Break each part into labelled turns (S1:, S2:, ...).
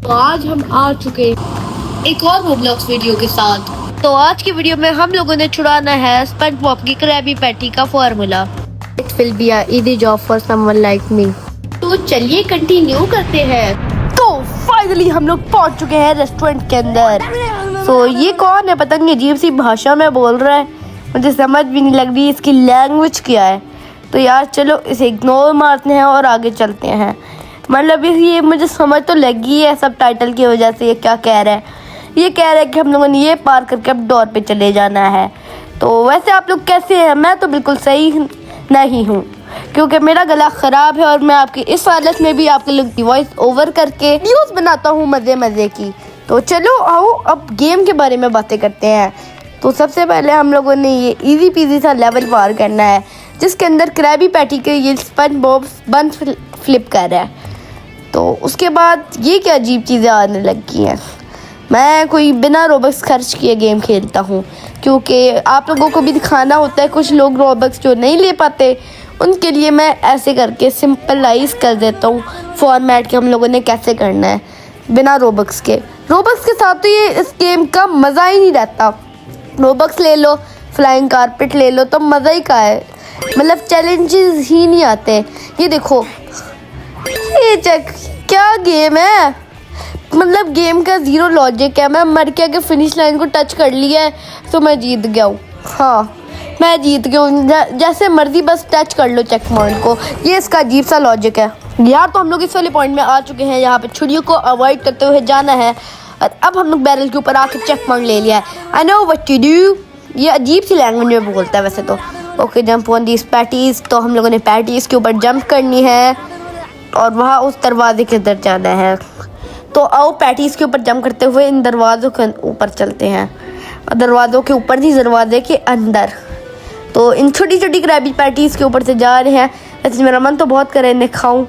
S1: तो आज हम आ चुके एक और रोब्लॉक्स वीडियो के साथ। तो आज की वीडियो में हम लोगों ने छुड़ाना है स्पंजबॉब की क्रैबी पैटी का formula. It will be a easy job for someone like me. तो चलिए कंटिन्यू करते हैं। तो फाइनली हम लोग पहुंच चुके हैं रेस्टोरेंट के अंदर। तो ये कौन है, पता नहीं अजीब सी भाषा में बोल रहा है, मुझे समझ भी नहीं लग रही इसकी लैंग्वेज क्या है। तो यार चलो इसे इग्नोर मारते हैं और आगे चलते हैं। मतलब ये मुझे समझ तो लगी है सब टाइटल की वजह से। ये क्या कह रहा है, ये कह रहा है कि हम लोगों ने ये पार करके अब डोर पे चले जाना है। तो वैसे आप लोग कैसे हैं? मैं तो बिल्कुल सही नहीं हूँ क्योंकि मेरा गला ख़राब है और मैं आपकी इस हालत में भी आपके लोग की वॉइस ओवर करके न्यूज़ बनाता हूँ मज़े मज़े की। तो चलो आओ अब गेम के बारे में बातें करते हैं। तो सबसे पहले हम लोगों ने ये इजी पीजी सा लेवल पार करना है जिसके अंदर क्रैबी पैटी के ये स्पंजबॉब बन फ्लिप कर रहा है। तो उसके बाद ये क्या अजीब चीज़ें आने लगी हैं। मैं कोई बिना रोबक्स खर्च किए गेम खेलता हूँ क्योंकि आप लोगों को भी दिखाना होता है। कुछ लोग रोबक्स जो नहीं ले पाते उनके लिए मैं ऐसे करके सिंपलाइज कर देता हूँ फॉर्मेट कि हम लोगों ने कैसे करना है बिना रोबक्स के। रोबक्स के साथ तो ये इस गेम का मज़ा ही नहीं रहता। रोबक्स ले लो, फ्लाइंग कारपेट ले लो तो मज़ा ही का है, मतलब चैलेंजेस ही नहीं आते। ये देखो ये चेक क्या गेम है, मतलब गेम का ज़ीरो लॉजिक है। मैं मर के अगर फिनिश लाइन को टच कर लिया है तो मैं जीत गया हूँ। हाँ मैं जीत गया हूँ, जैसे मर्जी बस टच कर लो चेक पॉइंट को। ये इसका अजीब सा लॉजिक है यार। तो हम लोग इस वाले पॉइंट में आ चुके हैं। यहाँ पे छुरियों को अवॉइड करते हुए जाना है और अब हम लोग बैरल के ऊपर आके चेक पॉइंट ले लिया है। I know what to do. ये अजीब सी लैंग्वेज में बोलता है वैसे तो। Okay jump on these patties. तो हम लोगों ने पैटीज़ के ऊपर जंप करनी है और वहाँ उस दरवाजे के अंदर जाना है। तो आओ पैटीज़ के ऊपर जंप करते हुए इन दरवाज़ों के ऊपर चलते हैं। और दरवाज़ों के ऊपर नहीं, दरवाजे के अंदर। तो इन छोटी छोटी क्रैबी पैटीज़ के ऊपर से जा रहे हैं। वैसे मेरा मन तो बहुत करे इन्हें खाऊं।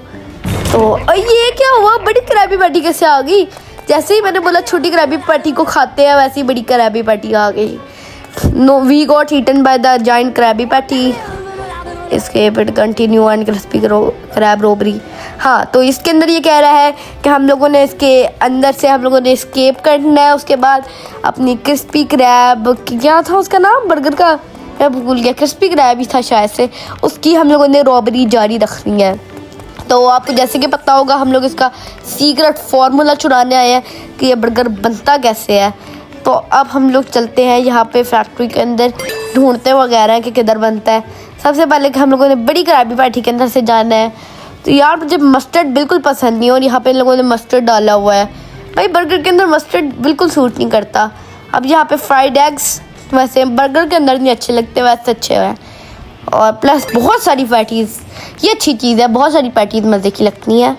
S1: तो ये क्या हुआ, बड़ी क्रैबी पैटी कैसे आ गई? जैसे ही मैंने बोला छोटी क्रैबी पैटी को खाते हैं वैसे ही बड़ी क्रैबी पैटी आ गई। No we got eaten by the giant crabby patty. Escape it continue and crispy crab robbery. हाँ तो इसके अंदर ये कह रहा है कि हम लोगों ने इसके अंदर से हम लोगों ने एस्केप करना है। उसके बाद अपनी क्रिस्पी क्रैब, क्या था उसका नाम बर्गर का, मैं भूल गया, क्रिस्पी क्रैब ही था शायद से, उसकी हम लोगों ने रॉबरी जारी रखनी है। तो आपको जैसे कि पता होगा हम लोग इसका सीक्रेट फार्मूला चुराने आए हैं कि ये बर्गर बनता कैसे है। तो अब हम लोग चलते हैं यहाँ पे फैक्ट्री के अंदर, ढूंढते वगैरह कि किधर बनता है। सबसे पहले कि हम लोगों ने बड़ी क्रैबी पैटी के अंदर से जाना है। तो यार मुझे मस्टर्ड बिल्कुल पसंद नहीं और यहाँ पे लोगों ने मस्टर्ड डाला हुआ है। भाई बर्गर के अंदर मस्टर्ड बिल्कुल सूट नहीं करता। अब यहाँ पे फ्राइड एग्स वैसे बर्गर के अंदर नहीं अच्छे लगते, वैसे अच्छे हैं। और प्लस बहुत सारी पैटीज़, ये अच्छी चीज़ है, बहुत सारी पैटीज़ मज़े की लगती हैं।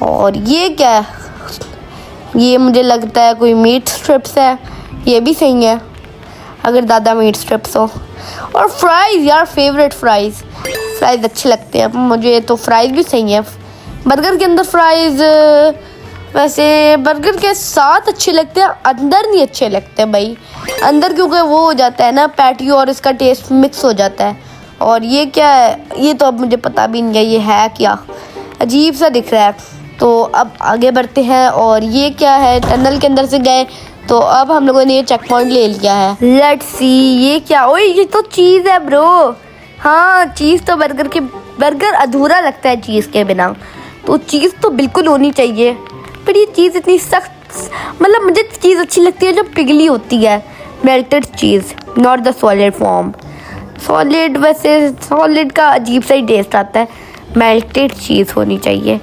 S1: और ये क्या है, ये मुझे लगता है कोई मीट स्ट्रिप्स है, ये भी सही है अगर ज़्यादा मीट स्ट्रिप्स हो। और फ्राइज़ यार, फेवरेट फ्राइज़ अच्छे लगते हैं मुझे, तो फ्राइज़ भी सही है। बर्गर के अंदर फ्राइज़ वैसे बर्गर के साथ अच्छे लगते हैं, अंदर नहीं अच्छे लगते भाई। अंदर क्योंकि वो हो जाता है ना पैटी और इसका टेस्ट मिक्स हो जाता है। और ये क्या है, ये तो अब मुझे पता भी नहीं है ये है क्या, अजीब सा दिख रहा है। तो अब आगे बढ़ते हैं। और ये क्या है, टनल के अंदर से गए तो अब हम लोगों ने ये चेक पॉइंट ले लिया है। लेट्स सी ये क्या, ओए ये तो चीज़ है ब्रो। हाँ चीज़ तो बर्गर अधूरा लगता है चीज़ के बिना, तो चीज़ तो बिल्कुल होनी चाहिए। पर ये चीज़ इतनी सख्त, मतलब मुझे चीज़ अच्छी लगती है जो पिघली होती है, melted cheese, not the solid form. Solid वैसे सॉलिड का अजीब सा ही टेस्ट आता है, मेल्टेड चीज़ होनी चाहिए।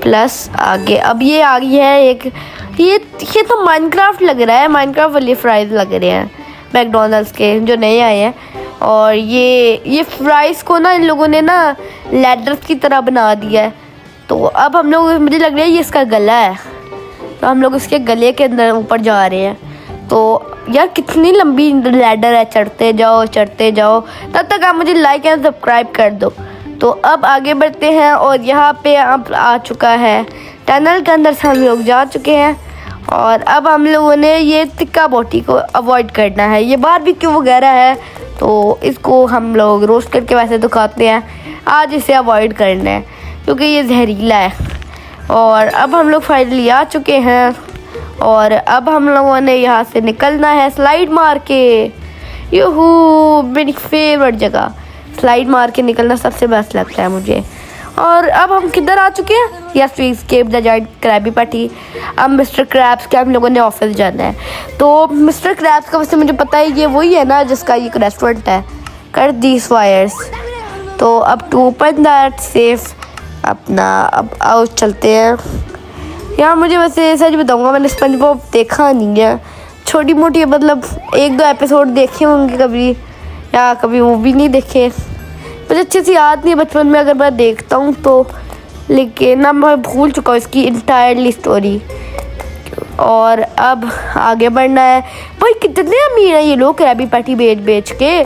S1: प्लस आगे अब ये आ गई है एक, ये तो माइनक्राफ्ट लग रहा है, माइनक्राफ्ट वाले फ्राइज़ लग रहे हैं मैकडॉनल्ड्स के जो नए आए हैं। और ये फ्राइज़ को ना इन लोगों ने ना लैडर्स की तरह बना दिया है। तो अब हम लोग, मुझे लग रहा है ये इसका गला है, तो हम लोग इसके गले के अंदर ऊपर जा रहे हैं। तो यार कितनी लंबी लैडर है, चढ़ते जाओ। तब तक आप मुझे लाइक एंड सब्सक्राइब कर दो। तो अब आगे बढ़ते हैं और यहाँ पे अब आ चुका है टनल के अंदर से हम लोग जा चुके हैं। और अब हम लोगों ने ये तिक्का बोटी को अवॉइड करना है। ये बारबेक्यू वगैरह है तो इसको हम लोग रोस्ट करके वैसे तो खाते हैं, आज इसे अवॉइड करना है क्योंकि ये जहरीला है। और अब हम लोग फाइनली आ चुके हैं और अब हम लोगों ने यहाँ से निकलना है स्लाइड मार के। यूहू, मेरी फेवरेट जगह। स्लाइड मार के निकलना सबसे बेस्ट लगता है मुझे। और अब हम किधर आ चुके हैं? Yes, we escaped the giant crabby patty. अब मिस्टर क्रैब्स के हम लोगों ने ऑफिस जाना है। तो मिस्टर क्रैब्स का वैसे मुझे पता है ये वही है ना जिसका ये रेस्टोरेंट है। कर दीज वायर्स। तो अब टू ओपन दैट सेफ अपना अब आओ चलते हैं। यार मुझे वैसे सच बताऊंगा मैंने स्पंजबॉब देखा नहीं है। छोटी मोटी मतलब 1-2 एपिसोड देखे होंगे कभी, या कभी वो भी नहीं देखे। मुझे अच्छे से याद नहीं है बचपन में अगर मैं देखता हूँ तो, लेकिन ना मैं भूल चुका हूँ इसकी इंटायरली स्टोरी। और अब आगे बढ़ना है। भाई कितने अमीर हैं ये लोग क्रैबी पैटी बेच के।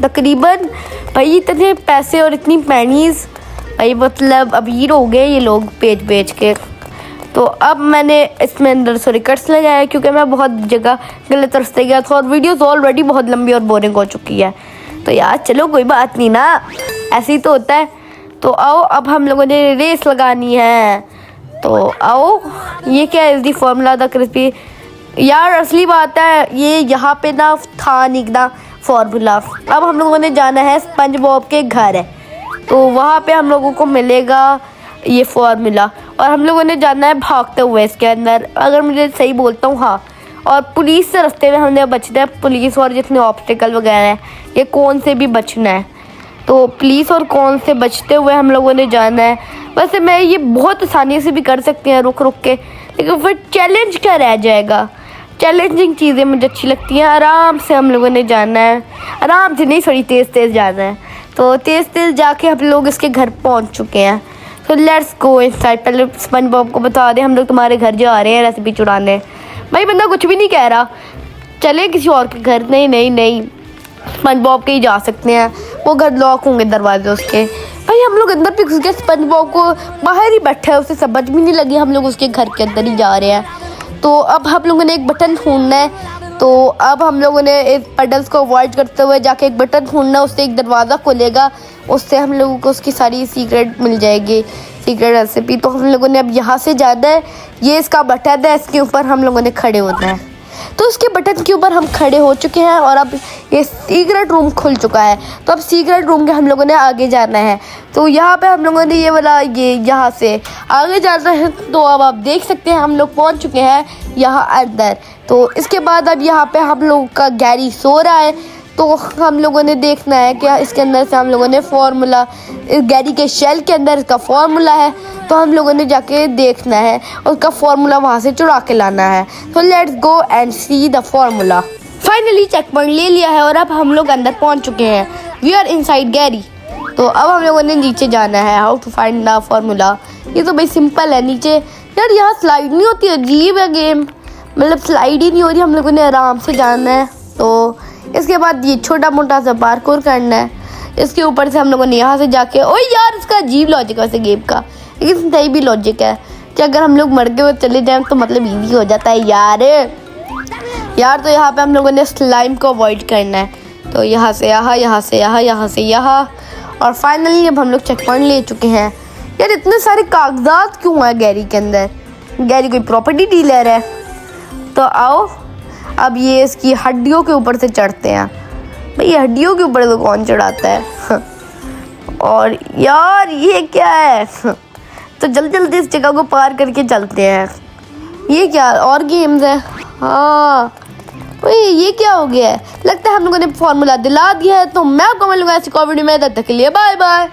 S1: तकरीबन भाई इतने पैसे और इतनी पैनीज, भाई मतलब अमीर हो गए ये लोग बेच के। तो अब मैंने इसमें अंदर सॉरी कट्स लगाया क्योंकि मैं बहुत जगह गलत रास्ते गया था और वीडियोस ऑलरेडी बहुत लंबी और बोरिंग हो चुकी है। तो यार चलो कोई बात नहीं ना, ऐसे ही तो होता है। तो आओ अब हम लोगों ने रेस लगानी है। तो आओ, ये क्या है दी फॉर्मूला द क्रिस्पी। यार असली बात है ये यहाँ पे ना था नहीं ना फॉर्मूला। अब हम लोगों ने जाना है स्पंजबॉब के घर है, तो वहाँ पे हम लोगों को मिलेगा ये फॉर्मूला और हम लोगों ने जाना है भागते हुए इसके अंदर, अगर मुझे सही बोलता हूँ। हाँ, और पुलिस से रास्ते में हमने बचना है। पुलिस और जितने ऑब्स्टिकल वगैरह हैं ये कौन से भी बचना है। तो पुलिस और कौन से बचते हुए हम लोगों ने जाना है। वैसे मैं ये बहुत आसानी से भी कर सकती हैं रुक के, लेकिन फिर चैलेंज क्या रह जाएगा। चैलेंजिंग चीज़ें मुझे अच्छी लगती हैं। आराम से हम लोगों ने जाना है, आराम से नहीं थोड़ी तेज़ जाना है। तो तेज़ जाके हम लोग इसके घर पहुँच चुके हैं। तो लेट्स गो इनसाइड। पहले स्पंजबॉब को बता दें हम लोग तुम्हारे घर जा रहे हैं रेसिपी चुराने। भाई बंदा कुछ भी नहीं कह रहा, चले किसी और के घर। नहीं स्पंजबॉब के ही जा सकते हैं, वो घर लॉक होंगे दरवाजे उसके। भाई हम लोग अंदर भी घुस गए, स्पंजबॉब को बाहर ही बैठा है, उसे समझ भी नहीं लगी हम लोग उसके घर के अंदर ही जा रहे हैं। तो अब हम लोगों ने एक बटन ढूंढना है। तो अब हम लोगों ने इस पडल्स को अवॉइड करते हुए जाके एक बटन ढूंढना, उससे एक दरवाज़ा खुलेगा, उससे हम लोगों को उसकी सारी सीक्रेट मिल जाएगी, सीक्रेट रेसिपी। तो हम लोगों ने अब यहाँ से जाना है। ये इसका बटन है, इसके ऊपर हम लोगों ने खड़े होना है। तो उसके बटन के ऊपर हम खड़े हो चुके हैं और अब ये सीक्रेट रूम खुल चुका है। तो अब सीक्रेट रूम के हम लोगों ने आगे जाना है। तो यहाँ पे हम लोगों ने ये वाला ये यहाँ से आगे जाना है। तो अब आप देख सकते हैं हम लोग पहुँच चुके हैं यहाँ अंदर। तो इसके बाद अब यहाँ पे हम लोगों का गैरी सो रहा है। तो हम लोगों ने देखना है कि इसके अंदर से हम लोगों ने फार्मूला, इस गैरी के शेल के अंदर इसका फार्मूला है। तो हम लोगों ने जाके देखना है और उसका फार्मूला वहाँ से चुरा के लाना है। तो let's go and see the formula. Finally check point ले लिया है और अब हम लोग अंदर पहुँच चुके हैं। We are inside Gary. तो अब हम लोगों ने नीचे जाना है। How to find the formula. ये तो भाई सिंपल है। नीचे यार यहाँ स्लाइड नहीं होती, अजीब है गेम, मतलब स्लाइड ही नहीं हो रही। हम लोगों ने आराम से जाना है। तो इसके बाद ये छोटा मोटा सा पार्कोर करना है। इसके ऊपर से हम लोगों ने यहाँ से जाके, ओ यार इसका अजीब लॉजिक है वैसे गेम का, लेकिन सही भी लॉजिक है कि अगर हम लोग मर के हुए चले जाएं तो मतलब इजी हो जाता है यार। तो यहाँ पे हम लोगों ने स्लाइम को अवॉइड करना है। तो यहाँ से यहाँ, यहाँ से यहाँ, यहाँ से यहाँ, और फाइनली अब हम लोग चेक पॉइंट ले चुके हैं। यार इतने सारे कागजात क्यों हैं गैरी के अंदर? गैरी कोई प्रॉपर्टी डीलर है? तो आओ अब ये इसकी हड्डियों के ऊपर से चढ़ते हैं। भाई हड्डियों के ऊपर तो कौन चढ़ाता है? और यार ये क्या है? तो जल्दी इस जगह को पार करके चलते हैं। ये क्या और गेम्स है? हाँ ये क्या हो गया है? लगता है हम लोगों ने फार्मूला दिला दिया है। तो मैं आपको मिलूंगा ऐसी वीडियो में, तब तक के लिए बाय बाय।